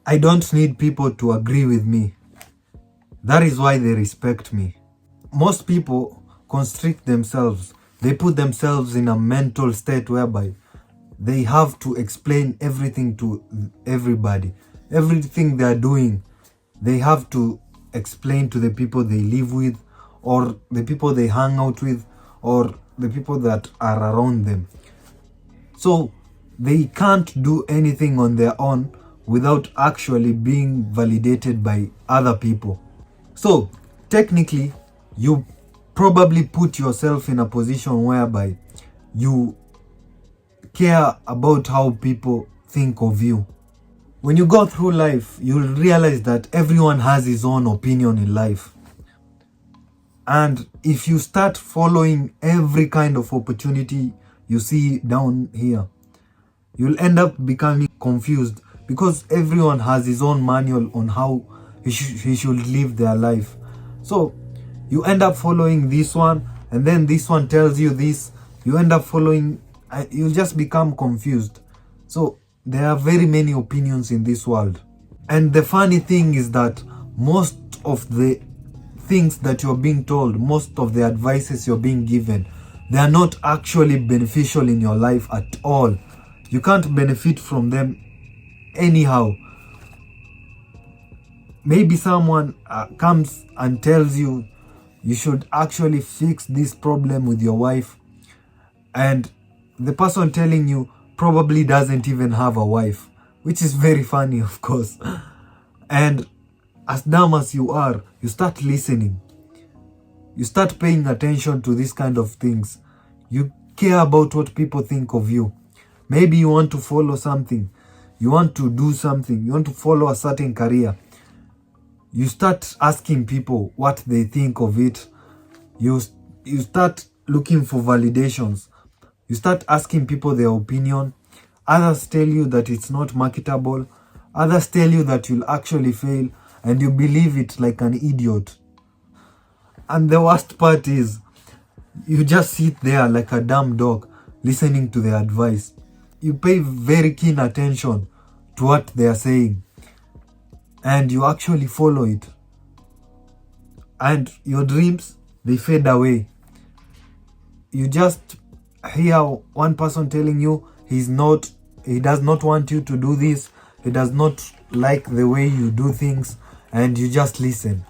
I don't need people to agree with me. That is why they respect me. Most people constrict themselves. They put themselves in a mental state whereby they have to explain everything to everybody. Everything they are doing, they have to explain to the people they live with, or the people they hang out with, or the people that are around them. So they can't do anything on their own without actually being validated by other people. So technically, you probably put yourself in a position whereby you care about how people think of you. When you go through life, you'll realize that everyone has his own opinion in life. And if you start following every kind of opportunity you see down here, you'll end up becoming confused because everyone has his own manual on how he should live their life. So you end up following this one, and then this one tells you this. You end up following, you'll just become confused. So there are very many opinions in this world. And the funny thing is that most of the things that you're being told, most of the advices you're being given, they are not actually beneficial in your life at all. You can't benefit from them anyhow. Maybe someone comes and tells you you should actually fix this problem with your wife, and the person telling you probably doesn't even have a wife, which is very funny, of course. And as dumb as you are, you start listening. You start paying attention to these kind of things. You care about what people think of you. Maybe you want to follow something. You want to do something. You want to follow a certain career. You start asking people what they think of it. You start looking for validations. You start asking people their opinion. Others tell you that it's not marketable. Others tell you that you'll actually fail, and you believe it like an idiot. And the worst part is, you just sit there like a dumb dog listening to their advice. You pay very keen attention to what they are saying, and you actually follow it. And your dreams, they fade away. You just hear one person telling you he does not want you to do this, he does not like the way you do things, and you just listen.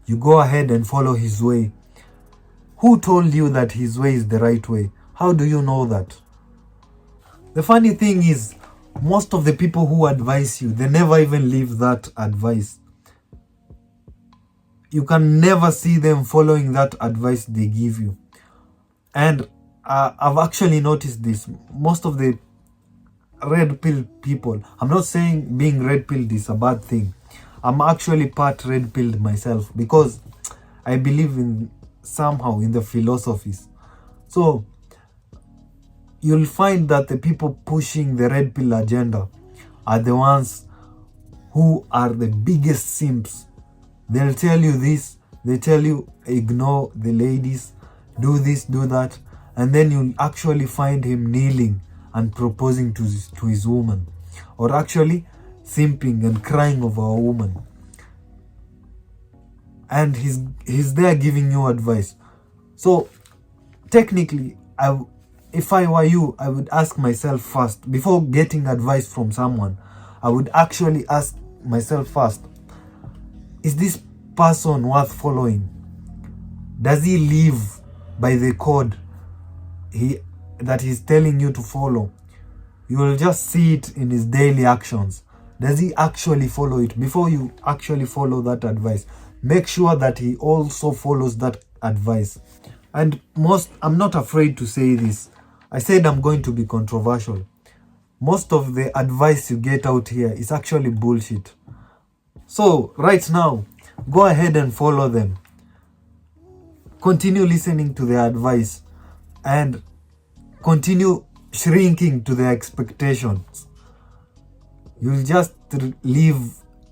You go ahead and follow his way. Who told you that his way is the right way? How do you know that? The funny thing is, most of the people who advise you, they never even live that advice. You can never see them following that advice they give you. And I've actually noticed this. Most of the red pill people, I'm not saying being red pilled is a bad thing. I'm actually part red pilled myself because I believe in somehow in the philosophies. So you'll find that the people pushing the red pill agenda are the ones who are the biggest simps. They'll tell you this, they tell you ignore the ladies, do this, do that, and then you'll actually find him kneeling and proposing to his woman, or actually simping and crying over a woman. And he's there giving you advice. So technically, if I were you, I would ask myself first, before getting advice from someone, I would actually ask myself first, is this person worth following? Does he live by the code that he's telling you to follow? You will just see it in his daily actions. Does he actually follow it? Before you actually follow that advice, make sure that he also follows that advice. And I'm not afraid to say this. I said I'm going to be controversial. Most of the advice you get out here is actually bullshit. So right now, go ahead and follow them. Continue listening to their advice and continue shrinking to their expectations. You'll just live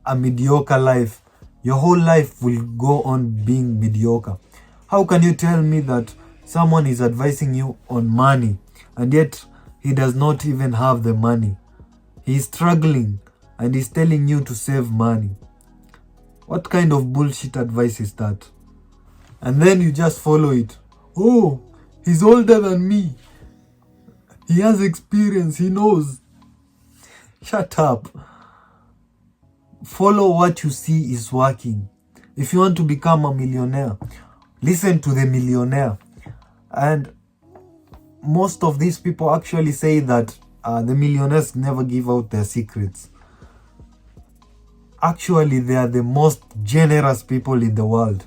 a mediocre life. Your whole life will go on being mediocre. How can you tell me that someone is advising you on money and yet he does not even have the money? He's struggling and he's telling you to save money. What kind of bullshit advice is that? And then you just follow it. Oh, he's older than me. He has experience, he knows. Shut up. Follow what you see is working. If you want to become a millionaire, listen to the millionaire. And most of these people actually say that the millionaires never give out their secrets. Actually, they are the most generous people in the world.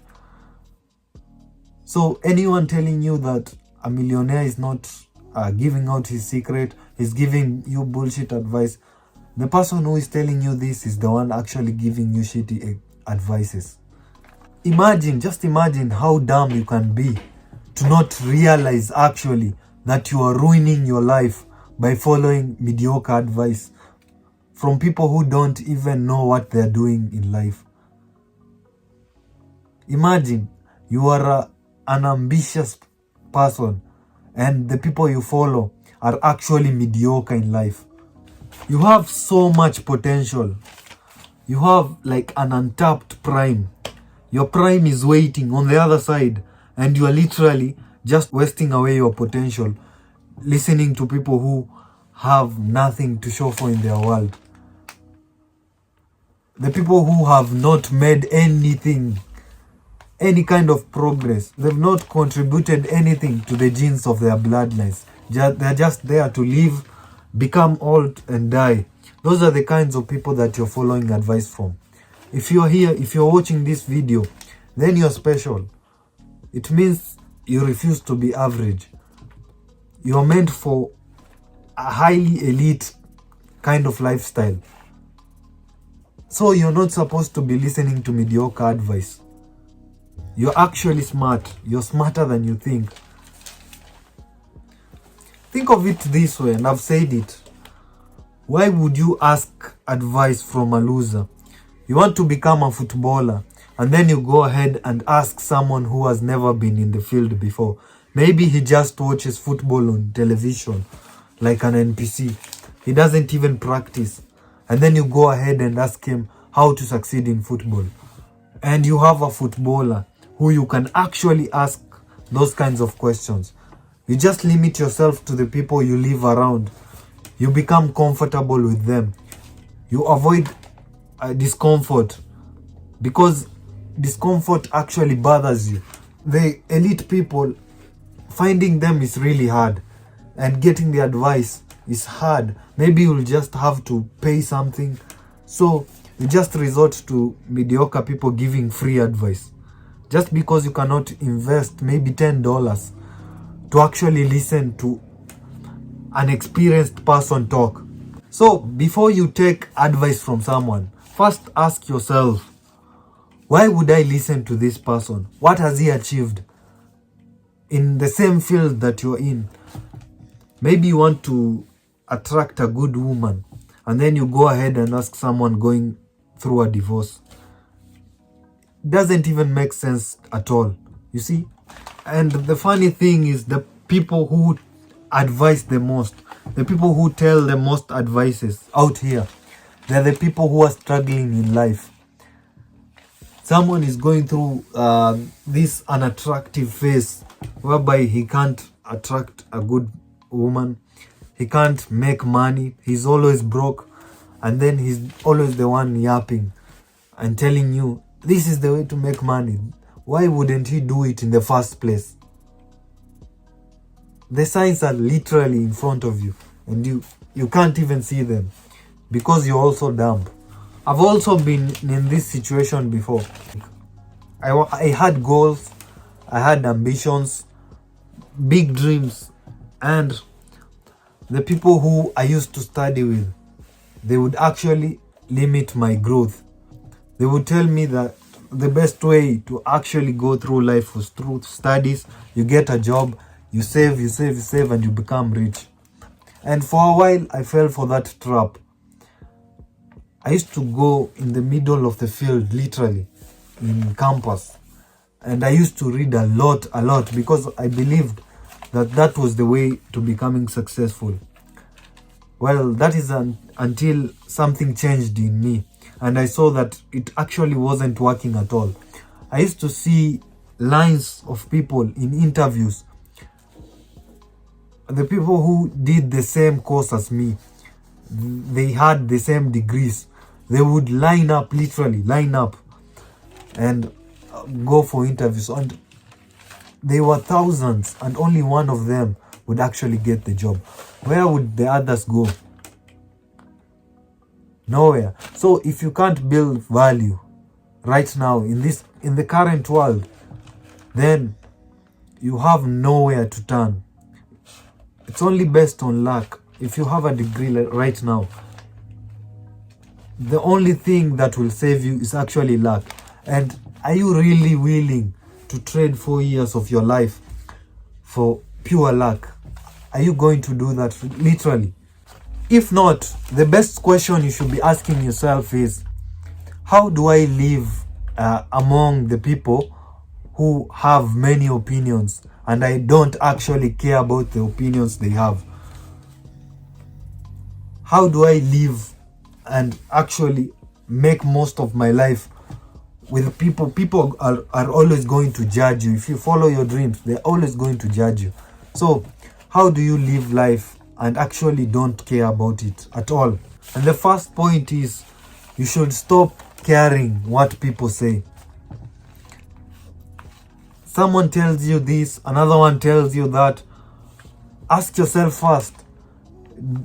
So anyone telling you that a millionaire is not giving out his secret, is giving you bullshit advice, the person who is telling you this is the one actually giving you shitty advices. Just imagine how dumb you can be to not realize actually that you are ruining your life by following mediocre advice from people who don't even know what they're doing in life. Imagine you are an ambitious person and the people you follow are actually mediocre in life. You have so much potential. You have like an untapped prime. Your prime is waiting on the other side, and you are literally just wasting away your potential listening to people who have nothing to show for in their world. The people who have not made anything, any kind of progress. They've not contributed anything to the genes of their bloodlines. They're just there to live, become old and die. Those are the kinds of people that you're following advice from. If you're here, if you're watching this video, then you're special. It means you refuse to be average. You're meant for a highly elite kind of lifestyle. So you're not supposed to be listening to mediocre advice. You're actually smart. You're smarter than you think. Think of it this way, and I've said it. Why would you ask advice from a loser? You want to become a footballer, and then you go ahead and ask someone who has never been in the field before. Maybe he just watches football on television, like an NPC. He doesn't even practice. And then you go ahead and ask him how to succeed in football. And you have a footballer who you can actually ask those kinds of questions. You just limit yourself to the people you live around. You become comfortable with them. You avoid discomfort, because discomfort actually bothers you. The elite people, finding them is really hard, and getting the advice is hard. Maybe you'll just have to pay something. So you just resort to mediocre people giving free advice, just because you cannot invest maybe $10 to actually listen to an experienced person talk. So before you take advice from someone, first ask yourself, why would I listen to this person? What has he achieved in the same field that you're in? Maybe you want to attract a good woman, and then you go ahead and ask someone going through a divorce. Doesn't even make sense at all, you see? And the funny thing is, the people who advise the most, the people who tell the most advices out here, they're the people who are struggling in life. Someone is going through this unattractive phase whereby he can't attract a good woman, he can't make money, he's always broke, and then he's always the one yapping and telling you this is the way to make money. Why wouldn't he do it in the first place? The signs are literally in front of you, and you can't even see them because you're also dumb. I've also been in this situation before. I had goals, I had ambitions, big dreams, and the people who I used to study with, they would actually limit my growth. They would tell me that the best way to actually go through life was through studies. You get a job, you save, and you become rich. And for a while, I fell for that trap. I used to go in the middle of the field, literally, in campus. And I used to read a lot, because I believed that that was the way to becoming successful. Well, that is until something changed in me and I saw that it actually wasn't working at all. I used to see lines of people in interviews, the people who did the same course as me, they had the same degrees. They would literally line up and go for interviews. And there were thousands and only one of them would actually get the job. Where would the others go? Nowhere. So if you can't build value right now in the current world, then you have nowhere to turn. It's only based on luck. If you have a degree right now, the only thing that will save you is actually luck. And are you really willing to trade 4 years of your life for pure luck? Are you going to do that literally? If not, the best question you should be asking yourself is, how do I live among the people who have many opinions and I don't actually care about the opinions they have? How do I live and actually make most of my life with people? People are always going to judge you. If you follow your dreams, they're always going to judge you. So how do you live life and actually don't care about it at all? And the first point is, you should stop caring what people say. Someone tells you this, another one tells you that. Ask yourself first,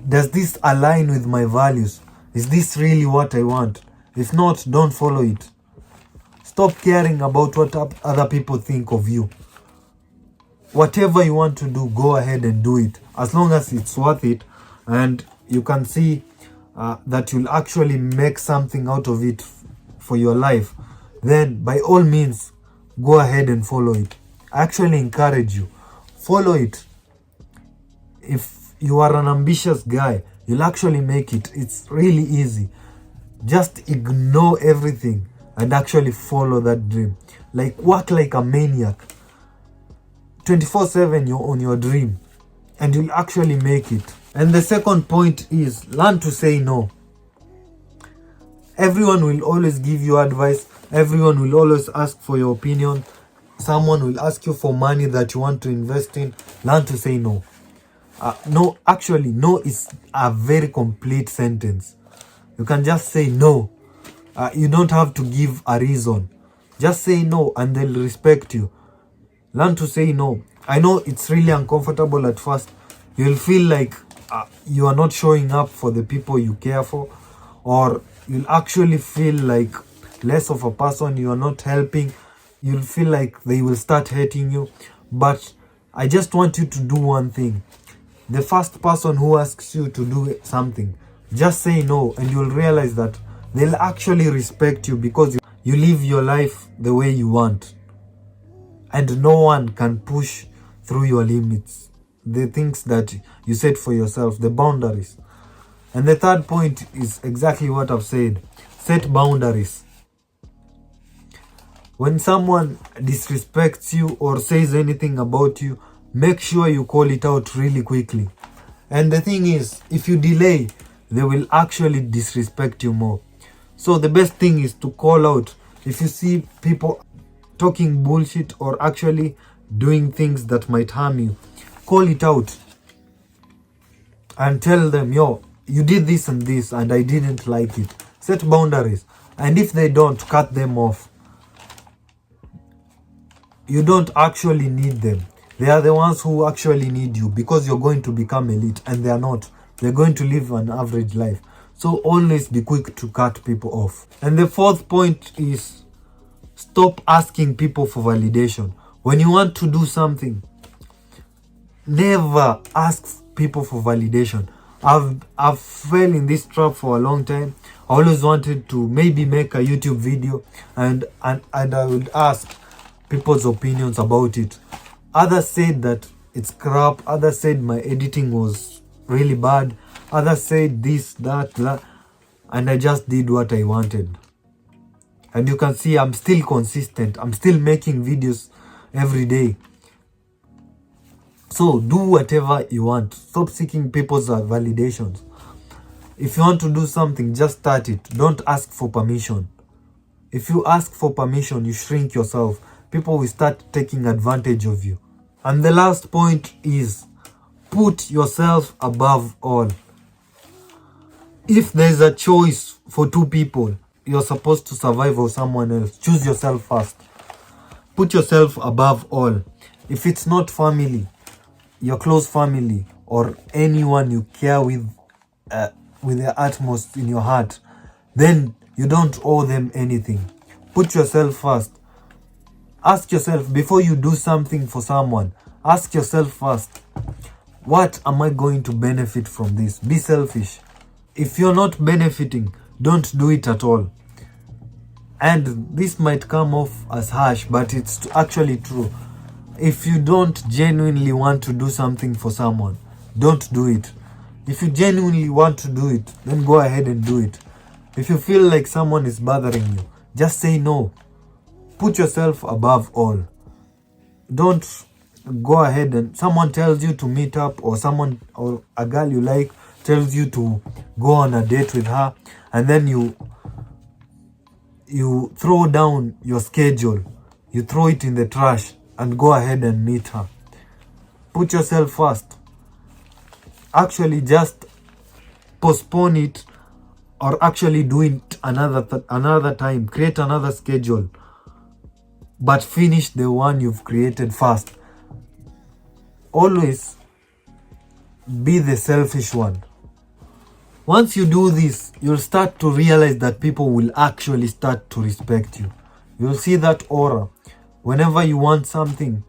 does this align with my values? Is this really what I want? If not, don't follow it. Stop caring about what other people think of you. Whatever you want to do, go ahead and do it. As long as it's worth it and you can see that you'll actually make something out of it for your life, then by all means, go ahead and follow it. I actually encourage you, follow it. If you are an ambitious guy, you'll actually make it. It's really easy. Just ignore everything and actually follow that dream. Like, work like a maniac. 24/7 you're on your dream and you'll actually make it. And the second point is, learn to say no. Everyone will always give you advice. Everyone will always ask for your opinion. Someone will ask you for money that you want to invest in. Learn to say no. No is a very complete sentence. You can just say no. You don't have to give a reason. Just say no and they'll respect you. Learn to say no. I know it's really uncomfortable at first. You'll feel like you are not showing up for the people you care for, or you'll actually feel like less of a person. You are not helping. You'll feel like they will start hating you. But I just want you to do one thing. The first person who asks you to do something, just say no, and you'll realize that they'll actually respect you because you live your life the way you want. And no one can push through your limits, the things that you set for yourself, the boundaries. And the third point is exactly what I've said. Set boundaries. When someone disrespects you or says anything about you, make sure you call it out really quickly. And the thing is, if you delay, they will actually disrespect you more. So the best thing is to call out. If you see people talking bullshit or actually doing things that might harm you, call it out and tell them, yo, you did this and this and I didn't like it. Set boundaries. And if they don't, cut them off. You don't actually need them. They are the ones who actually need you because you're going to become elite, and they are not. They're going to live an average life. So always be quick to cut people off. And the fourth point is, stop asking people for validation. When you want to do something, never ask people for validation. I've fell in this trap for a long time. I always wanted to maybe make a YouTube video and I would ask people's opinions about it. Others said that it's crap. Others said my editing was really bad. Others said this, that. And I just did what I wanted. And you can see I'm still consistent. I'm still making videos every day. So do whatever you want. Stop seeking people's validations. If you want to do something, just start it. Don't ask for permission. If you ask for permission, you shrink yourself. People will start taking advantage of you. And the last point is, put yourself above all. If there's a choice for two people, you're supposed to survive or someone else, choose yourself first. Put yourself above all. If it's not family, your close family, or anyone you care with the utmost in your heart, then you don't owe them anything. Put yourself first. Ask yourself, before you do something for someone, ask yourself first, what am I going to benefit from this? Be selfish. If you're not benefiting, don't do it at all. And this might come off as harsh, but it's actually true. If you don't genuinely want to do something for someone, don't do it. If you genuinely want to do it, then go ahead and do it. If you feel like someone is bothering you, just say no. Put yourself above all. Don't go ahead and someone tells you to meet up, or someone or a girl you like tells you to go on a date with her, and then you throw down your schedule, you throw it in the trash and go ahead and meet her. Put yourself first. Actually, just postpone it, or actually do it another time. Create another schedule, but finish the one you've created first. Always be the selfish one. Once you do this, you'll start to realize that people will actually start to respect you. You'll see that aura. Whenever you want something,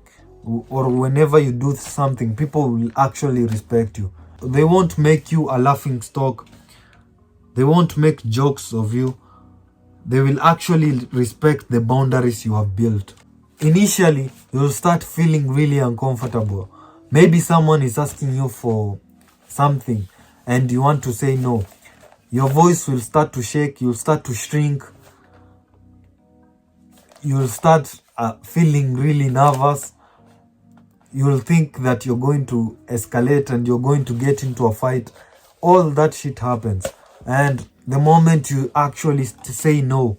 or whenever you do something, people will actually respect you. They won't make you a laughing stock. They won't make jokes of you. They will actually respect the boundaries you have built. Initially, you'll start feeling really uncomfortable. Maybe someone is asking you for something and you want to say no. Your voice will start to shake. You'll start to shrink. You'll start feeling really nervous. You'll think that you're going to escalate and you're going to get into a fight. All that shit happens. And the moment you actually say no,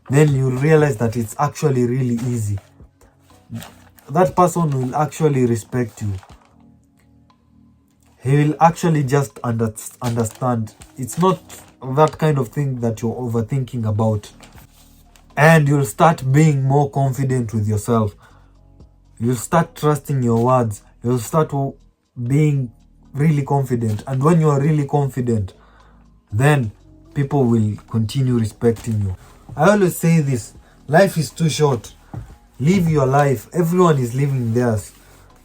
then you'll realize that it's actually really easy. That person will actually respect you. He will actually just understand. It's not that kind of thing that you're overthinking about. And you'll start being more confident with yourself. You'll start trusting your words. You'll start being really confident. And when you are really confident, then people will continue respecting you. I always say this, life is too short. Live your life. Everyone is living theirs.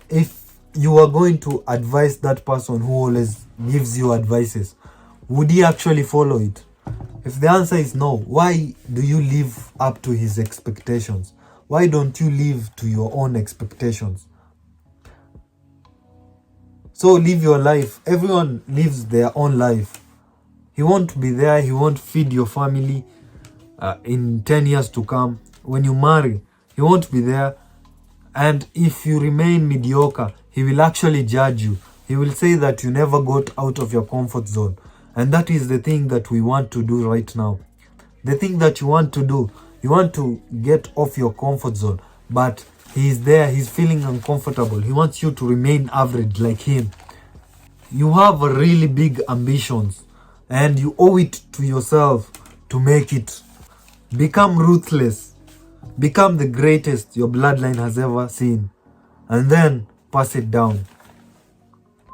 If you are going to advise that person who always gives you advices, would he actually follow it? If the answer is no, why do you live up to his expectations? Why don't you live to your own expectations? So live your life. Everyone lives their own life. He won't be there. He won't feed your family in 10 years to come. When you marry, he won't be there. And if you remain mediocre, he will actually judge you. He will say that you never got out of your comfort zone. And that is the thing that we want to do right now. The thing that you want to do, you want to get off your comfort zone. But he is there, he's feeling uncomfortable. He wants you to remain average like him. You have really big ambitions. And you owe it to yourself to make it. Become ruthless. Become the greatest your bloodline has ever seen. And then pass it down.